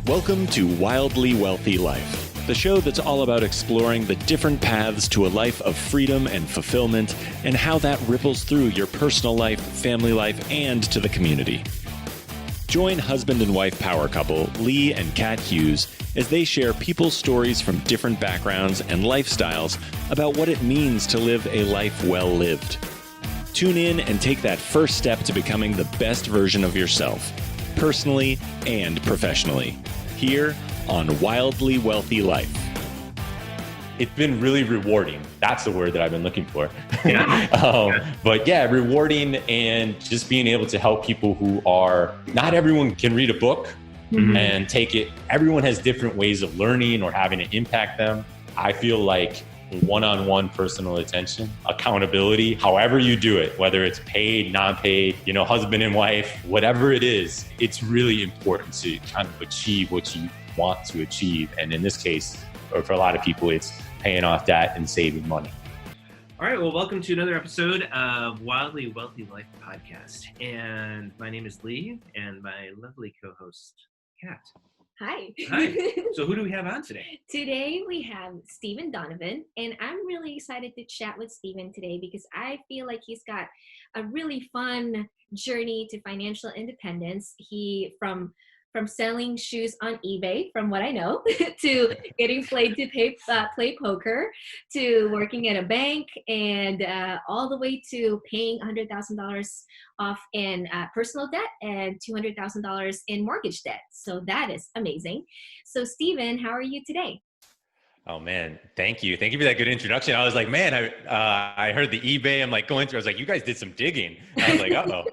Welcome to Wildly Wealthy Life, the show that's all about exploring the different paths to a life of freedom and fulfillment and how that ripples through your personal life, family life, and to the community. Join husband and wife power couple Lee and Kat Hughes as they share people's stories from different backgrounds and lifestyles about what it means to live a life well lived. Tune in and take that first step to becoming the best version of yourself, personally and professionally, here on Wildly Wealthy Life. It's been really rewarding. That's the word that I've been looking for. But yeah, rewarding and just being able to help people who are, not everyone can read a book and take it. Everyone has different ways of learning or having it impact them. I feel like one-on-one personal attention, accountability, however you do it, whether it's paid, non-paid, husband and wife, whatever it is, it's really important to kind of achieve what you want to achieve. And in this case, or for a lot of people, it's paying off debt and saving money. All right, well, welcome to another episode of Wildly Wealthy Life podcast. And my name is Lee, and my lovely co-host, Kat. Hi. Hi. So who do we have on today? Today we have Steven Donovan, and I'm really excited to chat with Steven today because I feel like he's got a really fun journey to financial independence. He from selling shoes on eBay, from what I know, to getting paid to play poker, to working at a bank, and all the way to paying $100,000 off in personal debt and $200,000 in mortgage debt. So that is amazing. So Steven, how are you today? Oh man, thank you. Thank you for that good introduction. I was like, man, I heard the eBay. I'm like going through, I was like, you guys did some digging. I was like, uh-oh.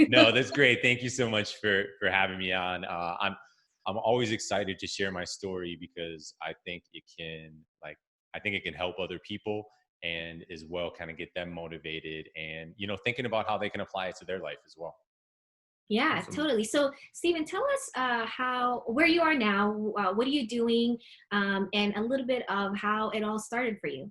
No, that's great. Thank you so much for having me on. I'm always excited to share my story because I think it can help other people and as well kind of get them motivated and, thinking about how they can apply it to their life as well. Yeah, Awesome. totally. So Steven, tell us where you are now, what are you doing, and a little bit of how it all started for you.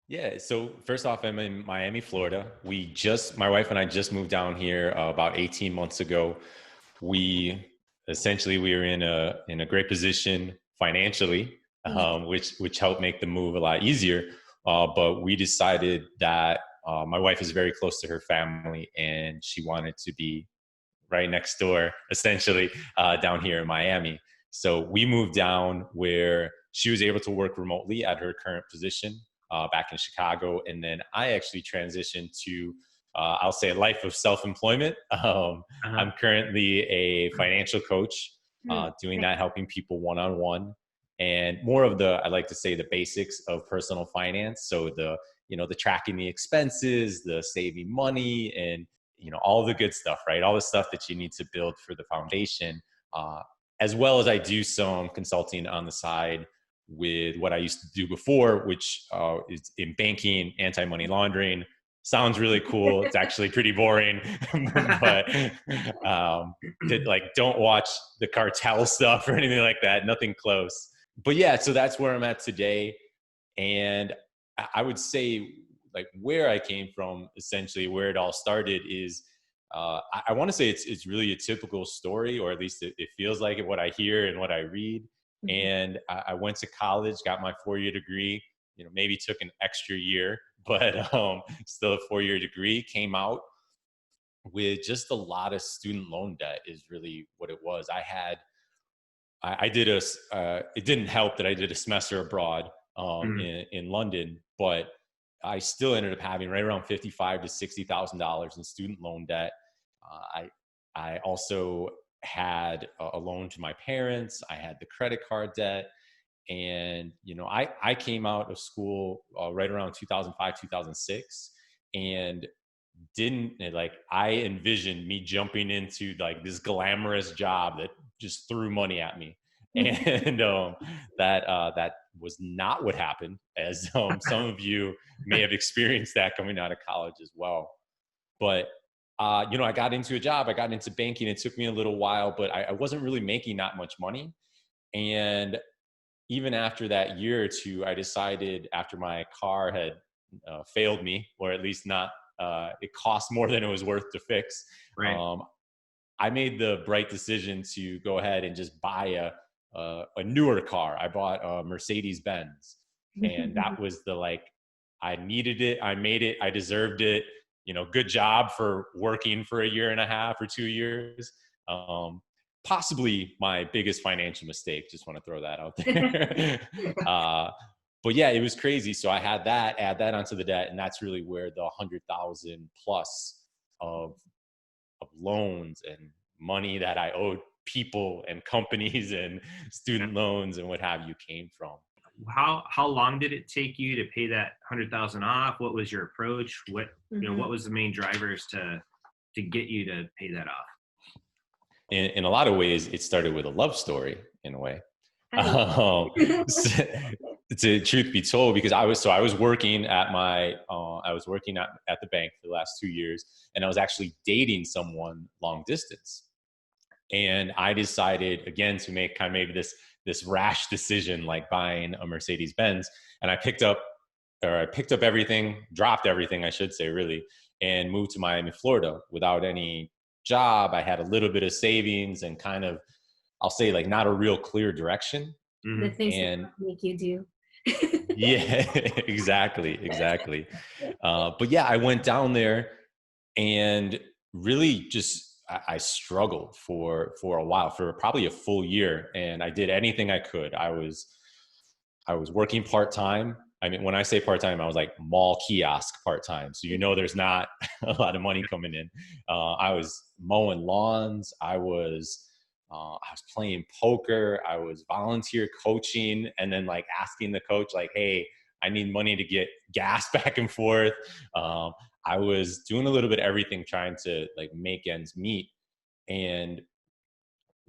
Yeah. So first off, I'm in Miami, Florida. My wife and I just moved down here about 18 months ago. We were in a great position financially, which helped make the move a lot easier. But we decided that my wife is very close to her family and she wanted to be right next door, essentially, down here in Miami. So we moved down where she was able to work remotely at her current position back in Chicago. And then I actually transitioned to, I'll say, a life of self-employment. I'm currently a financial coach, doing that, helping people one-on-one and more of I like to say the basics of personal finance. So the tracking the expenses, the saving money, and all the good stuff, right? All the stuff that you need to build for the foundation, as well as I do some consulting on the side with what I used to do before, which is in banking, anti-money laundering. Sounds really cool. It's actually pretty boring, but don't watch the cartel stuff or anything like that. Nothing close. But yeah, so that's where I'm at today. And I would say where I came from, essentially where it all started is, I want to say it's really a typical story, or at least it feels like it, what I hear and what I read. And I went to college, got my 4-year degree, maybe took an extra year, but still a 4-year degree, came out with just a lot of student loan debt is really what it was. It didn't help that I did a semester abroad in London, but I still ended up having right around $55,000 to $60,000 in student loan debt. I also had a loan to my parents. I had the credit card debt. And, I came out of school right around 2005, 2006 and I envisioned me jumping into this glamorous job that just threw money at me. And that was not what happened, as some of you may have experienced that coming out of college as well. But I got into a job, I got into banking. It took me a little while, but I wasn't really making that much money. And even after that year or two, I decided, after my car had failed me, or at least not, it cost more than it was worth to fix. Right. I made the bright decision to go ahead and just buy a newer car. I bought a Mercedes Benz, and that was the like, I needed it. I made it. I deserved it. Good job for working for a year and a half or 2 years. Possibly my biggest financial mistake. Just want to throw that out there. But yeah, it was crazy. So I had that, add that onto the debt. And that's really where the 100,000 plus of loans and money that I owed people and companies and student loans and what have you came from. How long did it take you to pay that 100,000 off? What was your approach? What what was the main drivers to get you to pay that off? In a lot of ways, it started with a love story in a way. To truth be told, because I was working at at the bank for the last 2 years, and I was actually dating someone long distance. And I decided again to make kind of maybe this rash decision, like buying a Mercedes Benz. And I picked up everything, dropped everything, I should say, really, and moved to Miami, Florida without any job. I had a little bit of savings and kind of, I'll say, like, not a real clear direction. The things that make you do. Yeah, exactly. But yeah, I went down there and really just, I struggled for a while, for probably a full year. And I did anything I could. I was working part-time. I mean, when I say part-time, I was like mall kiosk part-time. So, there's not a lot of money coming in. I was mowing lawns. I was playing poker. I was volunteer coaching, and then like asking the coach, like, hey, I need money to get gas back and forth. I was doing a little bit of everything, trying to like make ends meet. And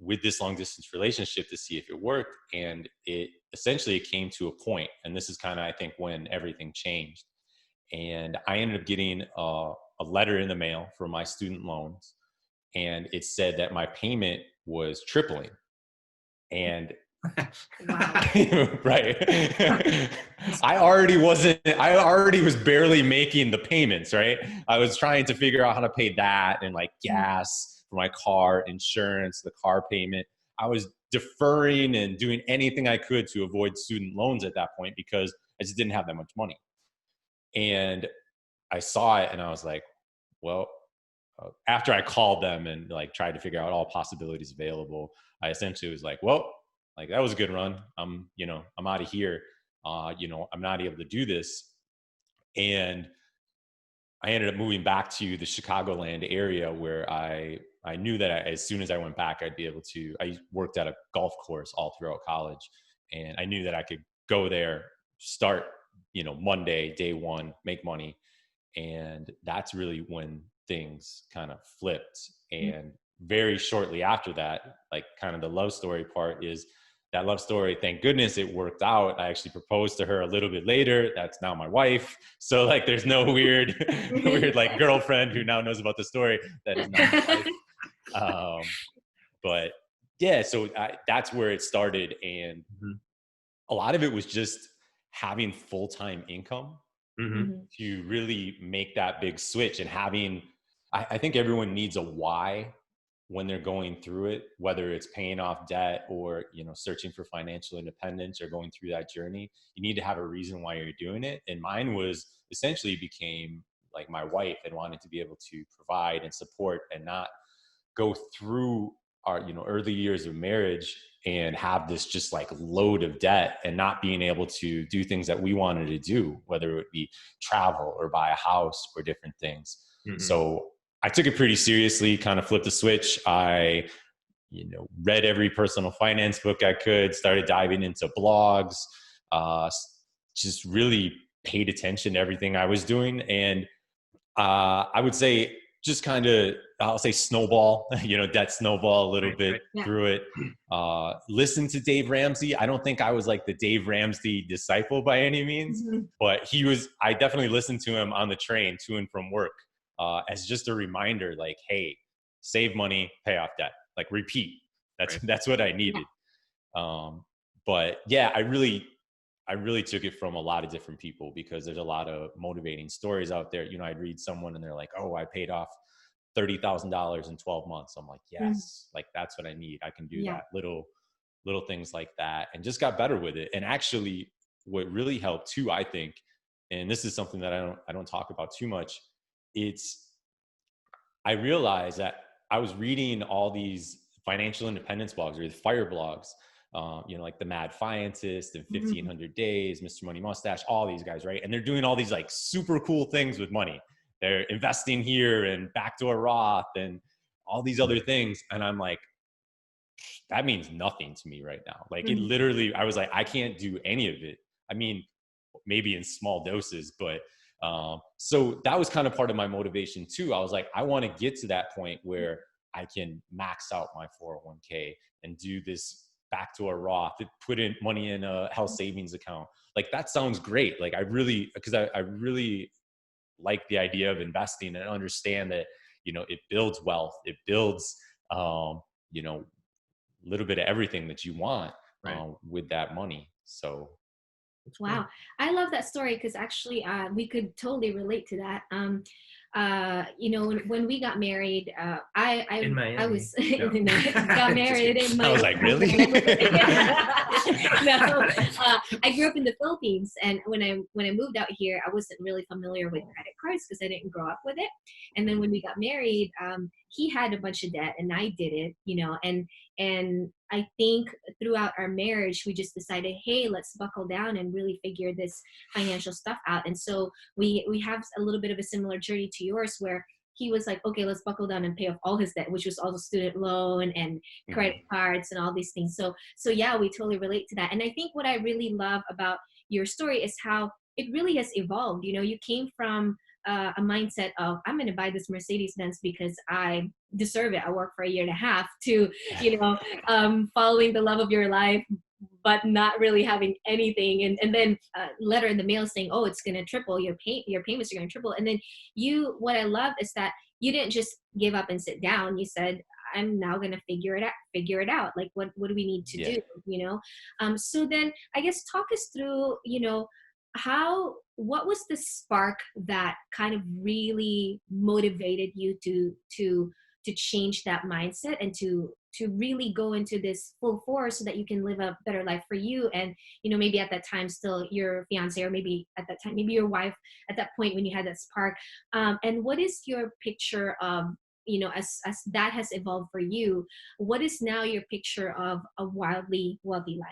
with this long distance relationship, to see if it worked. And it essentially came to a point, and this is kind of, I think, when everything changed. And I ended up getting a letter in the mail for my student loans, and it said that my payment was tripling. And right. I already was barely making the payments, right? I was trying to figure out how to pay that and like gas for my car, insurance, the car payment. I was deferring and doing anything I could to avoid student loans at that point because I just didn't have that much money. And I saw it and I was like, well, after I called them and like tried to figure out all possibilities available, I essentially was like, well, like that was a good run. I'm out of here. I'm not able to do this. And I ended up moving back to the Chicagoland area where I knew that as soon as I went back, I'd be able to, I worked at a golf course all throughout college. And I knew that I could go there, start, Monday, day one, make money. And that's really when things kind of flipped. And very shortly after that, like kind of the love story part is that love story, thank goodness it worked out. I actually proposed to her a little bit later. That's now my wife. So like there's no weird like girlfriend who now knows about the story that is not my wife. But yeah, so that's where it started. And a lot of it was just having full-time income to really make that big switch, and having, I think everyone needs a why when they're going through it, whether it's paying off debt or, searching for financial independence or going through that journey. You need to have a reason why you're doing it. And mine was essentially became like my wife, and wanted to be able to provide and support and not go through our, early years of marriage and have this just like load of debt and not being able to do things that we wanted to do, whether it be travel or buy a house or different things. So I took it pretty seriously, kind of flipped the switch. I, read every personal finance book I could, started diving into blogs, just really paid attention to everything I was doing. And I would say just kind of, I'll say snowball, debt snowball a little bit through it. Listen to Dave Ramsey. I don't think I was like the Dave Ramsey disciple by any means, but I definitely listened to him on the train to and from work as just a reminder, like, hey, save money, pay off debt, like repeat. That's what I needed. But yeah, I really took it from a lot of different people because there's a lot of motivating stories out there. I'd read someone and they're like, oh, I paid off $30,000 in 12 months. I'm like, yes, like that's what I need. I can do Yeah. that. Little things like that, and just got better with it. And actually what really helped too, I think, and this is something that I don't talk about too much, I realized that I was reading all these financial independence blogs or the fire blogs, like the Mad Fientist and 1500 Days, Mr. Money Mustache, all these guys, right? And they're doing all these like super cool things with money. They're investing here and backdoor Roth and all these other things. And I'm like, that means nothing to me right now. Like it literally, I was like, I can't do any of it. I mean, maybe in small doses, but so that was kind of part of my motivation too. I was like, I want to get to that point where I can max out my 401k and do this backdoor Roth, put in money in a health savings account. Like that sounds great. Like because I really like the idea of investing and understand that, it builds wealth. It builds, a little bit of everything that you want with that money. So wow, I love that story because actually we could totally relate to that. When we got married, In Miami. I was No. got married in Miami. I was like, really? No, I grew up in the Philippines, and when I moved out here, I wasn't really familiar with credit cards because I didn't grow up with it. And then when we got married, he had a bunch of debt, and I didn't, and I think throughout our marriage, we just decided, hey, let's buckle down and really figure this financial stuff out. And so we have a little bit of a similar journey to yours, where he was like, okay, let's buckle down and pay off all his debt, which was also student loan and credit cards and all these things. So yeah, we totally relate to that. And I think what I really love about your story is how it really has evolved. You came from a mindset of, I'm going to buy this Mercedes-Benz because I deserve it. I work for a year and a half, to, following the love of your life, but not really having anything. And then letter in the mail saying, oh, it's going to triple, your payments are going to triple. And then what I love is that you didn't just give up and sit down. You said, I'm now going to figure it out. Like, what do we need to do? So then I guess talk us through, what was the spark that kind of really motivated you to change that mindset and to really go into this full force so that you can live a better life for you and, maybe at that time still your fiance, or maybe at that time, maybe your wife at that point when you had that spark. And what is your picture of, as that has evolved for you, what is now your picture of a wildly wealthy life?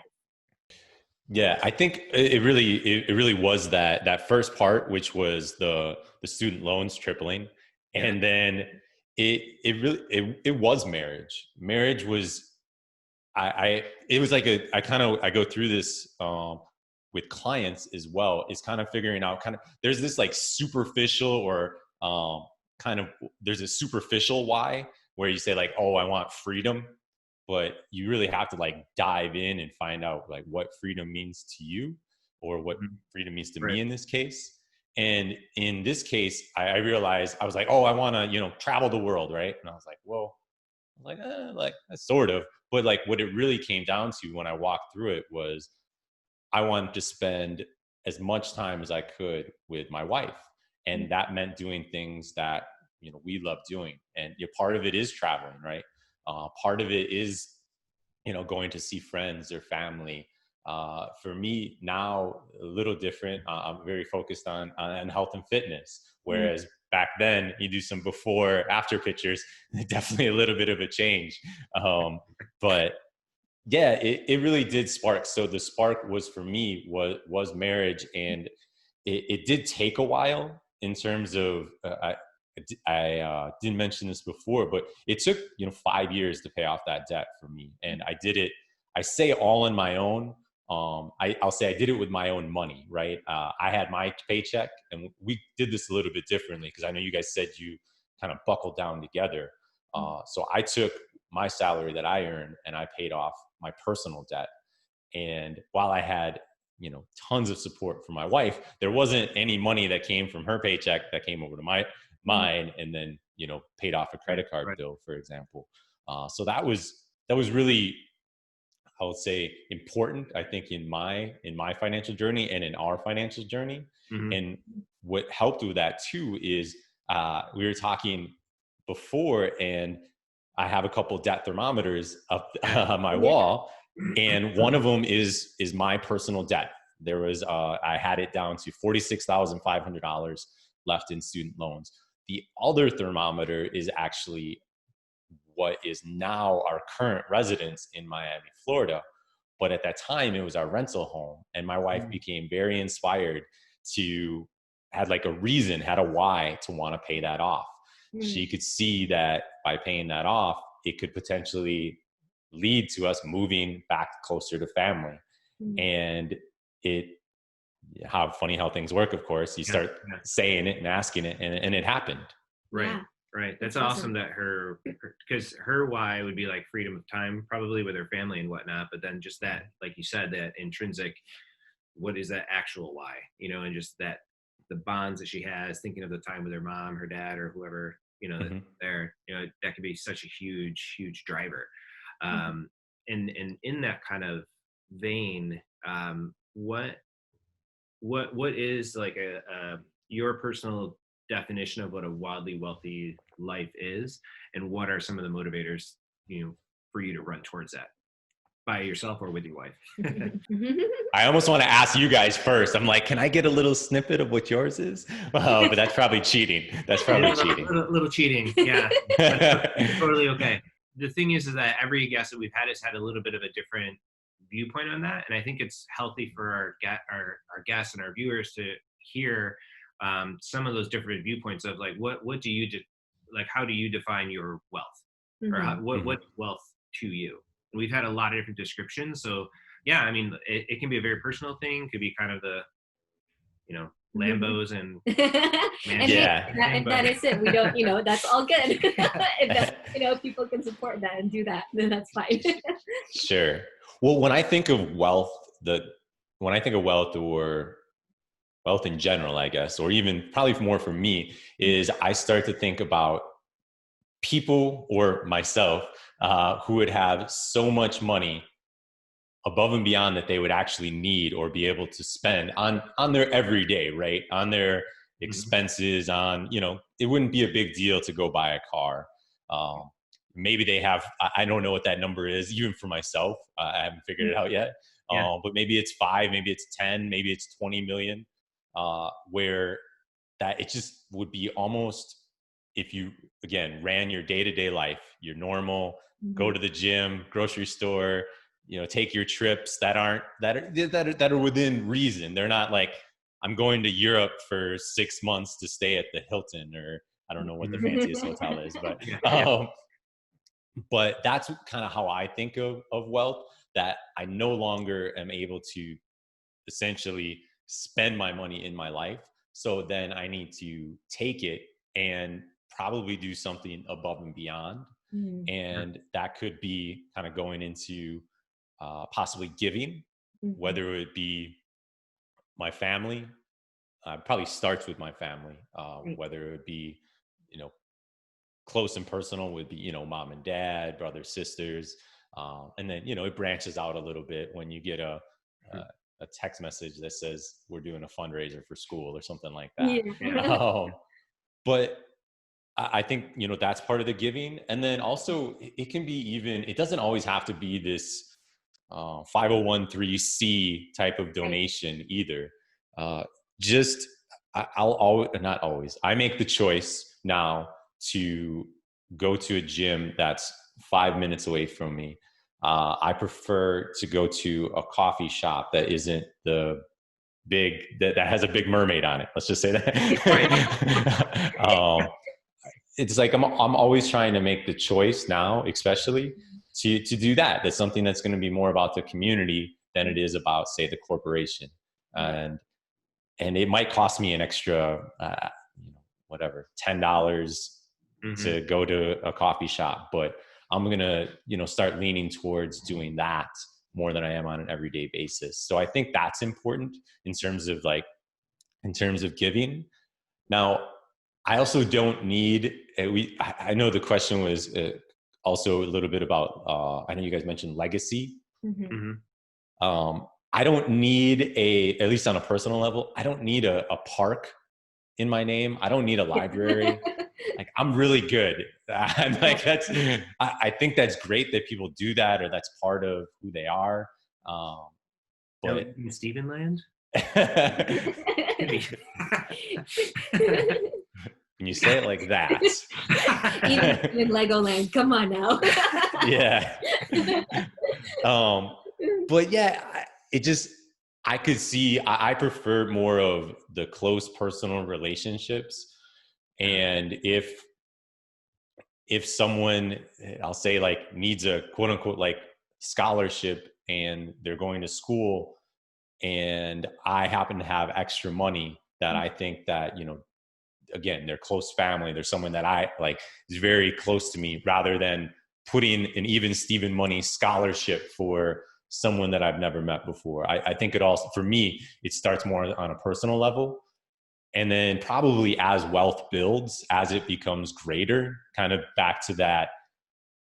Yeah, I think it really was that first part, which was the student loans tripling, and then it was marriage. Marriage was it was like I go through this with clients as well. Is kind of figuring out there's this like superficial or there's a superficial why where you say like, oh, I want freedom. But you really have to like dive in and find out like what freedom means to you, or what freedom means to me in this case. And in this case, I realized I was like, oh, I want to, travel the world. Right. And I was like, well, like sort of, but like what it really came down to when I walked through it was I wanted to spend as much time as I could with my wife. And that meant doing things that, we love doing. And part of it is traveling, right? Part of it is, going to see friends or family. For me now, a little different. I'm very focused on health and fitness, whereas back then you do some before, after pictures, definitely a little bit of a change. But yeah, it really did spark. So the spark was for me was marriage, and it did take a while in terms of I didn't mention this before, but it took 5 years to pay off that debt for me, and I did it. I say all on my own. I'll say I did it with my own money, right? I had my paycheck, and we did this a little bit differently because I know you guys said you kind of buckled down together. So I took my salary that I earned and I paid off my personal debt. And while I had tons of support from my wife, there wasn't any money that came from her paycheck that came over to mine and then paid off a credit card bill, for example. So that was really, I would say, important, I think, in my financial journey and in our financial journey. And what helped with that too is we were talking before, and I have a couple debt thermometers up on my wall, and one of them is my personal debt. There was I had it down to $46,500 left in student loans. The other thermometer is actually what is now our current residence in Miami, Florida. But at that time, it was our rental home. And my wife became very inspired to, had like a reason, had a why to want to pay that off. She could see that by paying that off, it could potentially lead to us moving back closer to family. And how funny how things work, of course. You start saying it and asking it, and it happened. Right. Yeah. Right. That's awesome that because her why would be like freedom of time, probably with her family and whatnot. But then just that, like you said, that intrinsic, what is that actual why, and just that the bonds that she has, thinking of the time with her mom, her dad, or whoever, there, that could be such a huge, huge driver. And in that kind of vein, what is like your personal definition of what a wildly wealthy life is, and what are some of the motivators for you to run towards that, by yourself or with your wife? I almost want to ask you guys first. I'm like, can I get a little snippet of what yours is? But that's probably cheating. A little cheating. Yeah. That's totally okay. The thing is that every guest that we've had has had a little bit of a different viewpoint on that, and I think it's healthy for our guests and our viewers to hear some of those different viewpoints of like, what do you like, how do you define your wealth, or what's wealth to you? And we've had a lot of different descriptions. So yeah, I mean, it can be a very personal thing. Could be kind of the, Lambos and that is it. We don't, that's all good. If people can support that and do that, then that's fine. Sure. Well, when I think of wealth, or wealth in general, I guess, or even probably more for me, is I start to think about people or myself who would have so much money above and beyond that they would actually need or be able to spend on their everyday, right? On their expenses, on, it wouldn't be a big deal to go buy a car. Maybe they have, I don't know what that number is, even for myself. I haven't figured it out yet. But maybe it's 5, maybe it's 10, maybe it's 20 million, where that it just would be almost, if you, again, ran your day-to-day life, your normal, go to the gym, grocery store, take your trips that are within reason. They're not like, I'm going to Europe for 6 months to stay at the Hilton, or I don't know what the fanciest hotel is, but that's kind of how I think of wealth, that I no longer am able to essentially spend my money in my life. So then I need to take it and probably do something above and beyond. And that could be kind of going into possibly giving, whether it be my family, probably starts with my family, whether it would be, close and personal would be, mom and dad, brothers, sisters. And then, it branches out a little bit when you get a text message that says we're doing a fundraiser for school or something like that. But I think, that's part of the giving. And then also it can be even, it doesn't always have to be this 501(c) type of donation either. Not always. I make the choice now to go to a gym that's 5 minutes away from me. I prefer to go to a coffee shop that isn't the big, that has a big mermaid on it. Let's just say that. It's like, I'm always trying to make the choice now, especially to do that. That's something that's going to be more about the community than it is about, say, the corporation. And it might cost me an extra, whatever, $10 to go to a coffee shop, but I'm going to, start leaning towards doing that more than I am on an everyday basis. So I think that's important in terms of giving. Now, I also don't need, I know the question was also a little bit about, I know you guys mentioned legacy. I don't need at least on a personal level, I don't need a park in my name. I don't need a library. like, I'm really good. And like, I think that's great that people do that, or that's part of who they are. But in Steven land? when you say it like that, Even in Legoland, come on now. yeah. But yeah, I could see, I prefer more of the close personal relationships. And if someone, I'll say, like, needs a quote unquote like scholarship, and they're going to school, and I happen to have extra money that I think that, again, they're close family, there's someone that I like is very close to me, rather than putting an even Steven money scholarship for someone that I've never met before. I think it also, for me, it starts more on a personal level. And then probably as wealth builds, as it becomes greater, kind of back to that,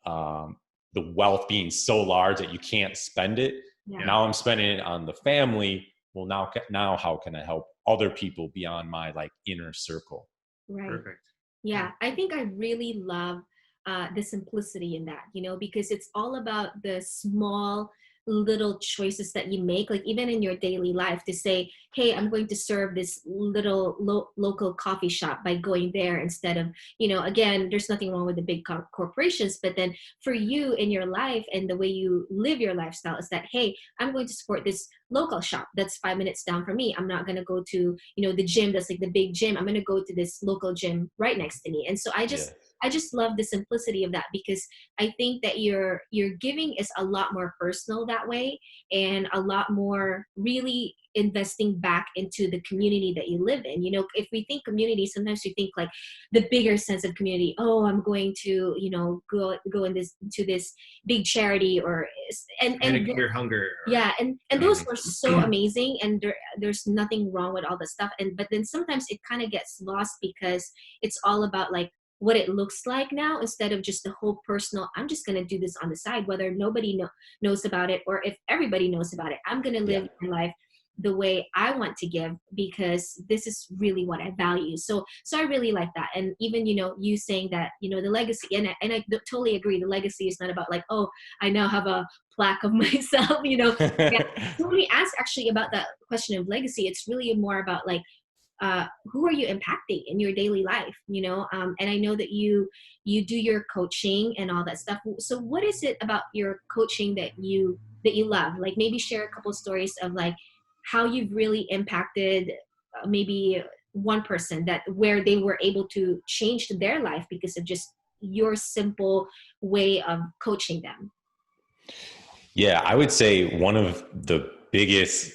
the wealth being so large that you can't spend it. Yeah. Now I'm spending it on the family. Well, now how can I help other people beyond my like inner circle? Right. Perfect. Yeah, I think I really love the simplicity in that, because it's all about the small little choices that you make, like even in your daily life, to say, hey, I'm going to serve this little local coffee shop by going there instead of, again, there's nothing wrong with the big corporations, but then for you in your life and the way you live your lifestyle is that, hey, I'm going to support this local shop that's 5 minutes down from me. I'm not going to go to, the gym that's like the big gym. I'm going to go to this local gym right next to me. And so I just love the simplicity of that, because I think that your giving is a lot more personal that way, and a lot more really investing back into the community that you live in. If we think community, sometimes we think like the bigger sense of community. Oh, I'm going to, go in to this big charity, or and your hunger. Yeah, and those were so amazing, and there's nothing wrong with all the stuff. But then sometimes it kind of gets lost because it's all about like what it looks like now, instead of just the whole personal, I'm just going to do this on the side, whether nobody knows about it or if everybody knows about it. I'm going to live my life the way I want to give, because this is really what I value. So I really like that. And even, you saying that, the legacy, and I totally agree. The legacy is not about like, oh, I now have a plaque of myself, Yeah. So when we ask actually about that question of legacy, it's really more about like, who are you impacting in your daily life, and I know that you do your coaching and all that stuff. So what is it about your coaching that you love? Like maybe share a couple of stories of like how you've really impacted maybe one person, that where they were able to change their life because of just your simple way of coaching them. Yeah, I would say one of the biggest,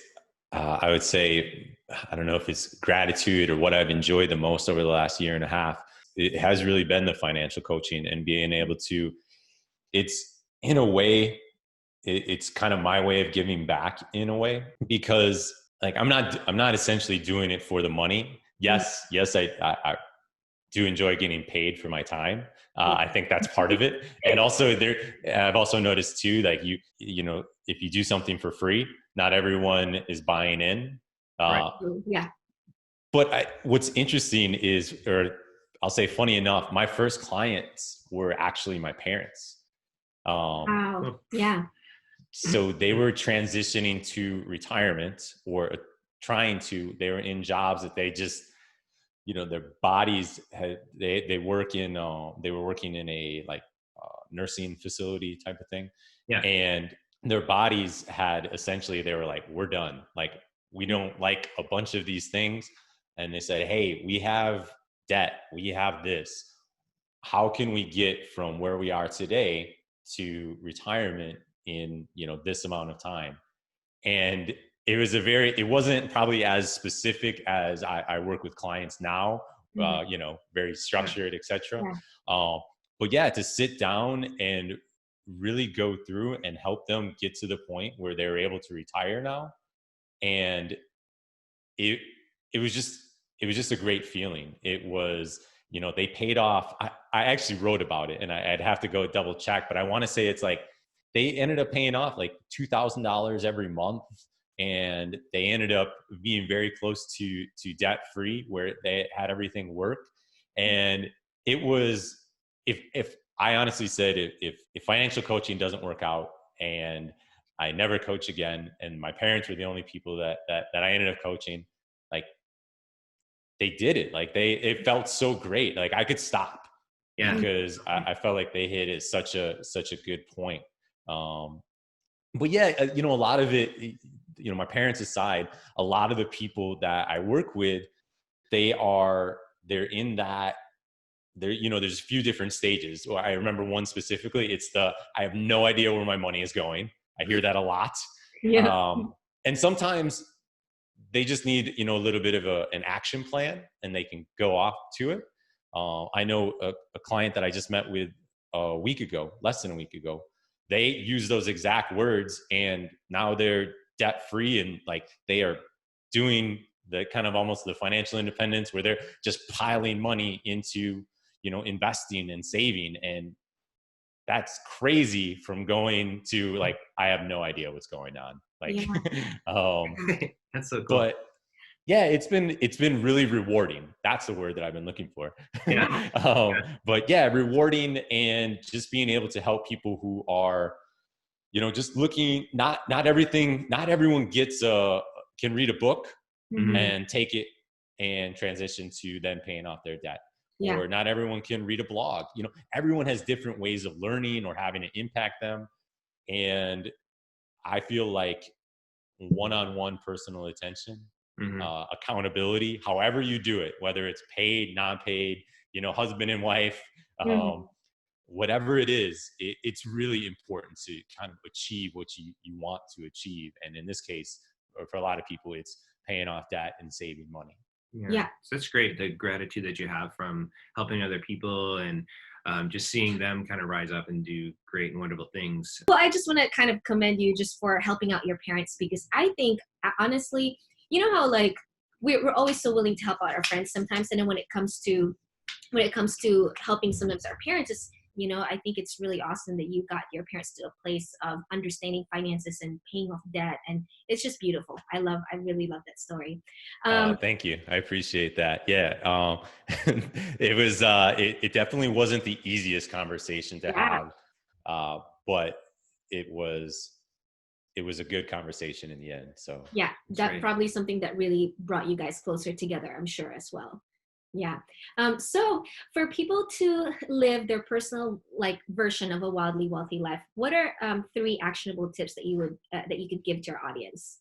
I would say, I don't know if it's gratitude or what I've enjoyed the most over the last year and a half, it has really been the financial coaching and being able to, it's in a way, it's kind of my way of giving back in a way, because like, I'm not essentially doing it for the money. Yes, I do enjoy getting paid for my time. I think that's part of it. And also I've also noticed too, like if you do something for free, not everyone is buying in. Right. Yeah. But what's interesting is, or I'll say funny enough, my first clients were actually my parents. Wow. Yeah. So they were transitioning to retirement, or they were in jobs that they just, their bodies had, they were working in a like nursing facility type of thing. Yeah. And their bodies had essentially, they were like, we're done. Like, we don't like a bunch of these things. And they said, hey, we have debt. We have this. How can we get from where we are today to retirement in, this amount of time? And it wasn't probably as specific as I work with clients now, very structured, et cetera. Yeah. But yeah, to sit down and really go through and help them get to the point where they're able to retire now. And it was just a great feeling. It was, they paid off. I actually wrote about it, and I'd have to go double check, but I want to say it's like they ended up paying off like $2,000 every month, and they ended up being very close to debt free, where they had everything work. And it was, if I honestly said, if financial coaching doesn't work out and I never coach again, and my parents were the only people that I ended up coaching, like they did it. Like it felt so great. Like I could stop Yeah. because I felt like they hit it such a good point. But yeah, a lot of it, my parents aside, a lot of the people that I work with, they're in that, there's a few different stages. Or I remember one specifically, it's I have no idea where my money is going. I hear that a lot. Yeah. And sometimes they just need, a little bit of an action plan, and they can go off to it. I know a client that I just met with less than a week ago, they use those exact words, and now they're debt free, and like they are doing the kind of almost the financial independence where they're just piling money into, investing and saving. And that's crazy from going to like, I have no idea what's going on. Like, That's so cool. but yeah, it's been really rewarding. That's the word that I've been looking for. Yeah. But yeah, rewarding, and just being able to help people who are, just looking, not everyone can read a book and take it and transition to then paying off their debt. Yeah. Or not everyone can read a blog. Everyone has different ways of learning or having it impact them. And I feel like one-on-one personal attention, accountability, however you do it, whether it's paid, non-paid, husband and wife, whatever it is, it's really important to kind of achieve what you want to achieve. And in this case, or for a lot of people, it's paying off debt and saving money. Yeah. So that's great. The gratitude that you have from helping other people, and just seeing them kind of rise up and do great and wonderful things. Well, I just want to kind of commend you just for helping out your parents, because I think honestly, you know how like we're always so willing to help out our friends sometimes, and then when it comes to helping sometimes our parents, is I think it's really awesome that you got your parents to a place of understanding finances and paying off debt, and it's just beautiful. I really love that story. Thank you. I appreciate that. Yeah. It was, it definitely wasn't the easiest conversation to have, but it was a good conversation in the end. So yeah, that's probably something that really brought you guys closer together, I'm sure, as well. Yeah. So for people to live their personal version of a wildly wealthy life, what are 3 actionable tips that you could give to our audience?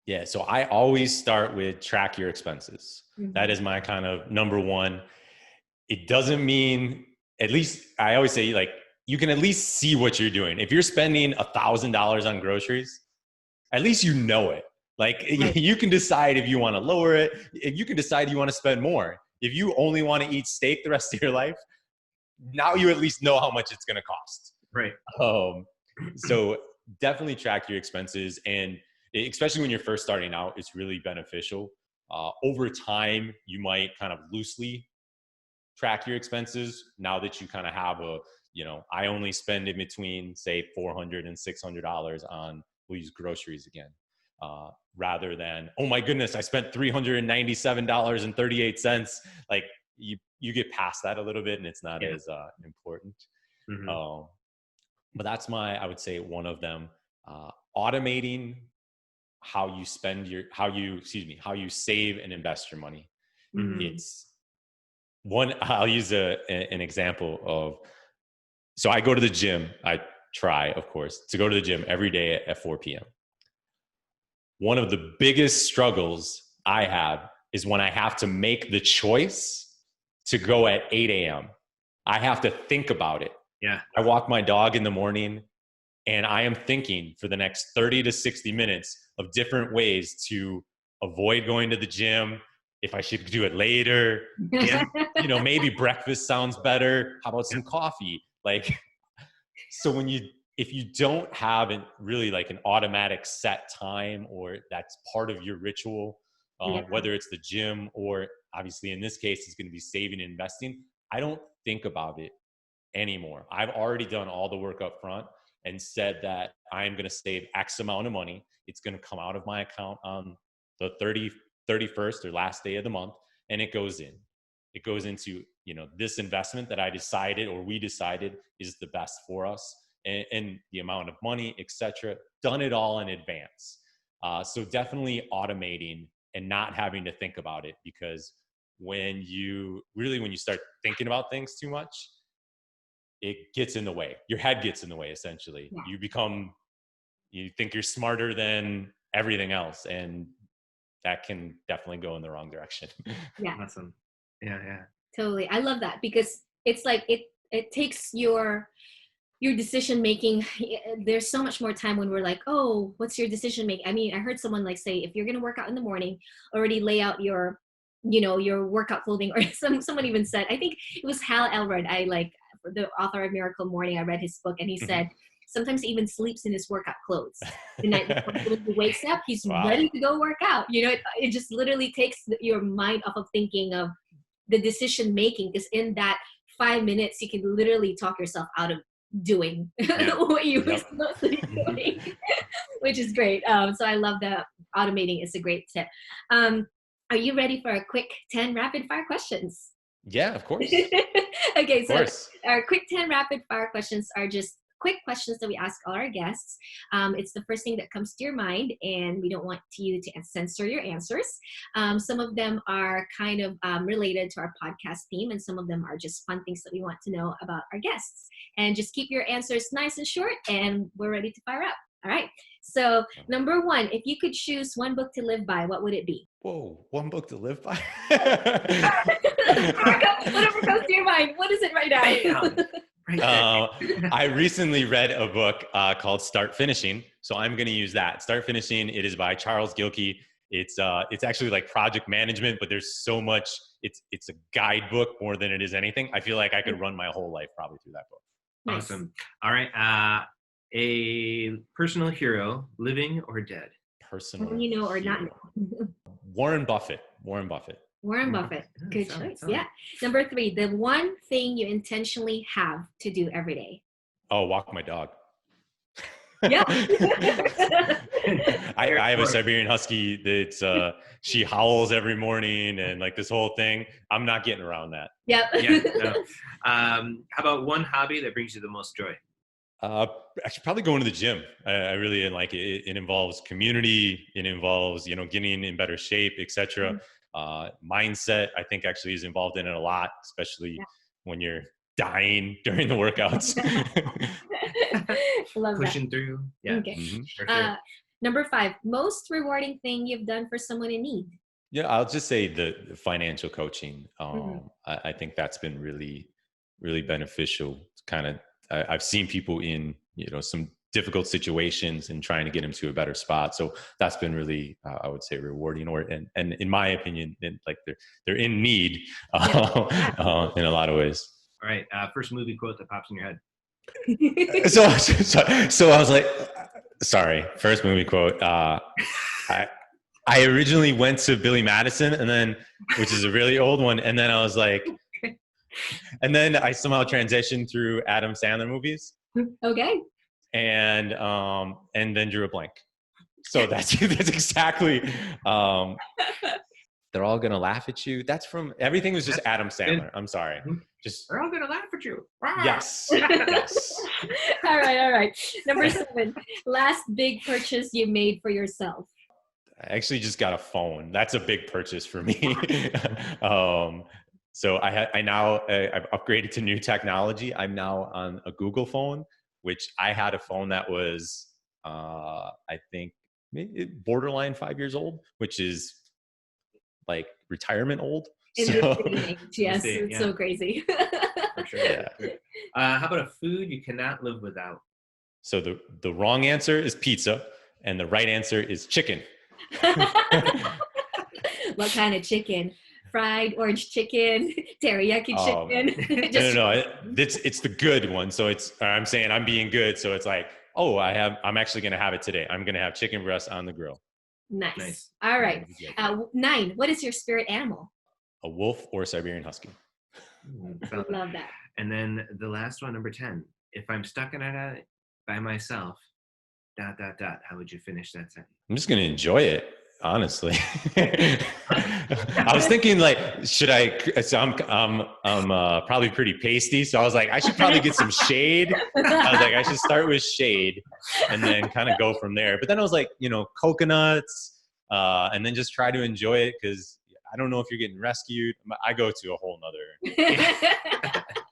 Yeah. So I always start with track your expenses. That is my kind of number one. It doesn't mean, at least I always say, like, you can at least see what you're doing. If you're spending $1,000 on groceries, at least you know it. Like, you can decide if you want to lower it. If you can decide you want to spend more. If you only want to eat steak the rest of your life, now you at least know how much it's going to cost. Right. So definitely track your expenses, and especially when you're first starting out, it's really beneficial. Over time, you might kind of loosely track your expenses. Now that you kind of have I only spend in between, say, $400 and $600 on, we'll use groceries again. Rather than, oh my goodness, I spent $397.38. Like you get past that a little bit, and it's not as important. But that's I would say one of them. Automating how you how you save and invest your money. It's one. I'll use an example of. So I go to the gym. I try, of course, to go to the gym every day at 4 p.m. One of the biggest struggles I have is when I have to make the choice to go at 8 a.m. I have to think about it. Yeah. I walk my dog in the morning, and I am thinking for the next 30 to 60 minutes of different ways to avoid going to the gym, if I should do it later. Maybe breakfast sounds better. How about some coffee? Like, so if you don't have really like an automatic set time, or that's part of your ritual, whether it's the gym or obviously in this case, it's going to be saving and investing. I don't think about it anymore. I've already done all the work up front and said that I'm going to save X amount of money. It's going to come out of my account on the 31st or last day of the month, and it goes in. It goes into, this investment that I decided or we decided is the best for us, and the amount of money, etc. Done it all in advance. So definitely automating and not having to think about it, because when you start thinking about things too much, it gets in the way. Your head gets in the way, essentially. Yeah. You think you're smarter than everything else, and that can definitely go in the wrong direction. Yeah. Awesome. Yeah. Totally. I love that, because it's like it takes your decision making. There's so much more time when we're like, oh, what's your decision making? I mean, I heard someone like say, if you're going to work out in the morning, already lay out your workout clothing. Or someone even said, I think it was Hal Elrod, the author of Miracle Morning, I read his book, and he said sometimes he even sleeps in his workout clothes the night before. When he wakes up, he's ready to go work out. It just literally takes your mind off of thinking of the decision making, because in that 5 minutes you can literally talk yourself out of doing what you were supposed to be doing, which is great. So I love that automating is a great tip. Are you ready for a quick 10 rapid fire questions? Yeah, of course. Okay, so our quick 10 rapid fire questions are just quick questions that we ask all our guests. It's the first thing that comes to your mind, and we don't want you to censor your answers. Some of them are kind of related to our podcast theme, and some of them are just fun things that we want to know about our guests. And just keep your answers nice and short, and we're ready to fire up. All right. So number 1, if you could choose one book to live by, what would it be? Whoa, one book to live by? Whatever comes to your mind. What is it right now? I recently read a book called Start Finishing, so I'm going to use that. Start Finishing. It is by Charles Gilkey. It's actually like project management, but there's so much. It's a guidebook more than it is anything. I feel like I could run my whole life probably through that book. Nice. Awesome. All right. A personal hero, living or dead? Personal, or not. Warren Buffett. Warren Buffett. Good choice. Yeah. Number 3, the one thing you intentionally have to do every day. Oh, walk my dog. Yeah. I have a Siberian Husky that she howls every morning, and like this whole thing, I'm not getting around that. Yep. Yeah. No. How about one hobby that brings you the most joy? Actually, probably going to the gym. I really like it. It involves community. It involves, getting in better shape, etc. Mindset, I think, actually is involved in it a lot, especially when you're dying during the workouts. Love Pushing that. through. Yeah. Okay. For sure. Number 5, most rewarding thing you've done for someone in need. Yeah, I'll just say the financial coaching. I think that's been really, really beneficial. Kind of, I've seen people in some difficult situations and trying to get them to a better spot. So that's been really, I would say, rewarding. And in my opinion, like they're in need in a lot of ways. All right. First movie quote that pops in your head. So I was like, sorry. First movie quote. I originally went to Billy Madison, which is a really old one, and then I was like, and then I somehow transitioned through Adam Sandler movies. Okay. And then drew a blank. So that's exactly. They're all gonna laugh at you. Everything was just Adam Sandler. I'm sorry. They're all gonna laugh at you. Yes. Yes. All right. Number 7, last big purchase you made for yourself. I actually just got a phone. That's a big purchase for me. So I've upgraded to new technology. I'm now on a Google phone, which I had a phone that was, I think, maybe borderline 5 years old, which is like retirement old. In this day and age, yes, it's so crazy. For sure. Yeah. How about a food you cannot live without? So the wrong answer is pizza, and the right answer is chicken. What kind of chicken? Fried orange chicken, teriyaki chicken? No. It's the good one. So I'm saying I'm being good. So it's like, I'm actually going to have it today. I'm going to have chicken breast on the grill. Nice. All right. 9, what is your spirit animal? A wolf or a Siberian Husky. I love that. And then the last one, number 10, if I'm stuck in it by myself, ... How would you finish that sentence? I'm just going to enjoy it. honestly. I was thinking like, should I, so I'm probably pretty pasty. So I was like, I should probably get some shade. I was like, I should start with shade and then kind of go from there. But then I was like, coconuts, and then just try to enjoy it. Cause I don't know if you're getting rescued. I go to a whole nother.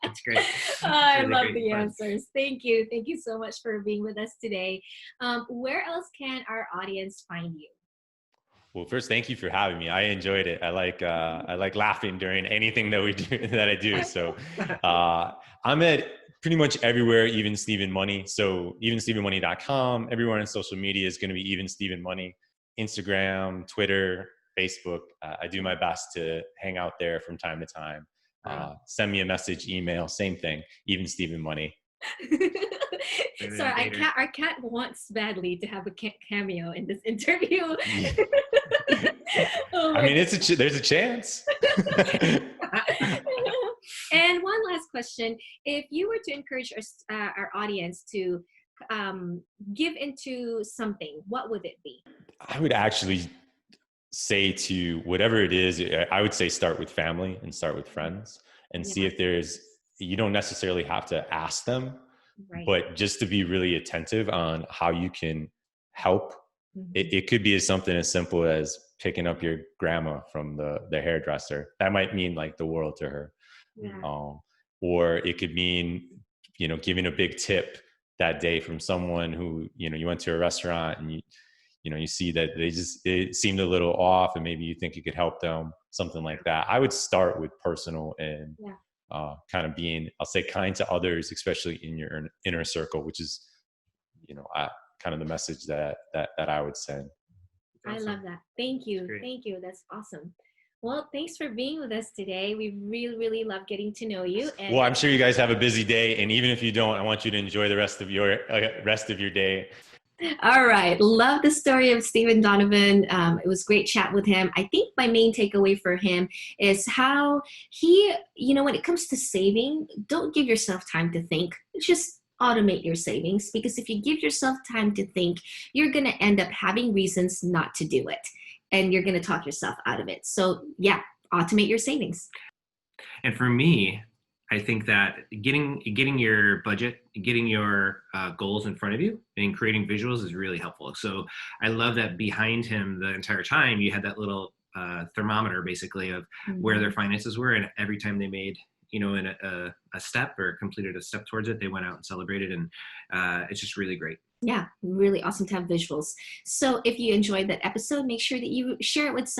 That's great. I Really love great the fun. answers. Thank you. Thank you so much for being with us today. Where else can our audience find you? Well, first, thank you for having me. I enjoyed it. I like laughing during anything that we do that I do. So I'm at pretty much everywhere, Even Steven Money. So evenstevenmoney.com. Everywhere on social media is going to be Even Steven Money. Instagram, Twitter, Facebook. I do my best to hang out there from time to time. Send me a message, email, same thing. Even Steven Money. Sorry, our cat wants badly to have a cameo in this interview. Oh I mean, there's a chance. And one last question: if you were to encourage our audience to give into something, what would it be? I would actually say to whatever it is, I would say start with family and start with friends and see if you don't necessarily have to ask them, but just to be really attentive on how you can help. Mm-hmm. It could be something as simple as picking up your grandma from the hairdresser. That might mean like the world to her. Yeah. Or it could mean, giving a big tip that day from someone who, you went to a restaurant and you see that it seemed a little off and maybe you think you could help them, something like that. I would start with personal and kind of being, I'll say, kind to others, especially in your inner circle, which is, kind of the message that I would send. I love that. Thank you. Thank you. That's awesome. Well, thanks for being with us today. We really, really love getting to know you. And well, I'm sure you guys have a busy day, and even if you don't, I want you to enjoy the rest of your day. All right. Love the story of Steven Donovan. It was great chat with him. I think my main takeaway for him is how he, when it comes to saving, don't give yourself time to think. Just automate your savings, because if you give yourself time to think, you're going to end up having reasons not to do it. And you're going to talk yourself out of it. So yeah, automate your savings. And for me, I think that getting your budget, getting your goals in front of you and creating visuals is really helpful. So I love that behind him the entire time, you had that little thermometer basically of where their finances were. And every time they made, in a step or completed a step towards it, they went out and celebrated. And it's just really great. Yeah, really awesome to have visuals. So if you enjoyed that episode, make sure that you share it with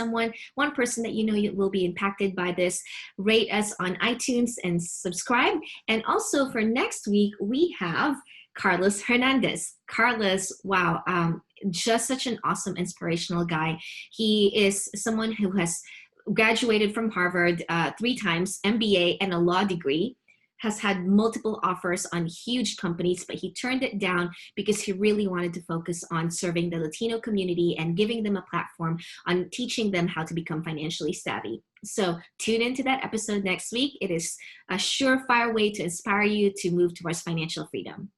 one person that you will be impacted by this. Rate us on iTunes and subscribe. And also for next week, we have Carlos Hernandez. Carlos, wow, just such an awesome, inspirational guy. He is someone who has graduated from Harvard 3 times, MBA and a law degree, has had multiple offers on huge companies, but he turned it down because he really wanted to focus on serving the Latino community and giving them a platform on teaching them how to become financially savvy. So tune into that episode next week. It is a surefire way to inspire you to move towards financial freedom.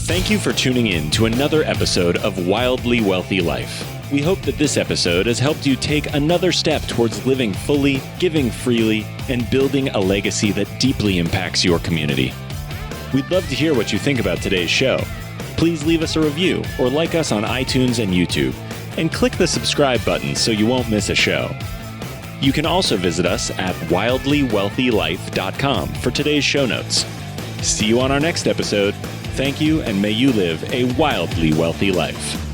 Thank you for tuning in to another episode of Wildly Wealthy Life. We hope that this episode has helped you take another step towards living fully, giving freely, and building a legacy that deeply impacts your community. We'd love to hear what you think about today's show. Please leave us a review or like us on iTunes and YouTube, and click the subscribe button so you won't miss a show. You can also visit us at wildlywealthylife.com for today's show notes. See you on our next episode. Thank you, and may you live a wildly wealthy life.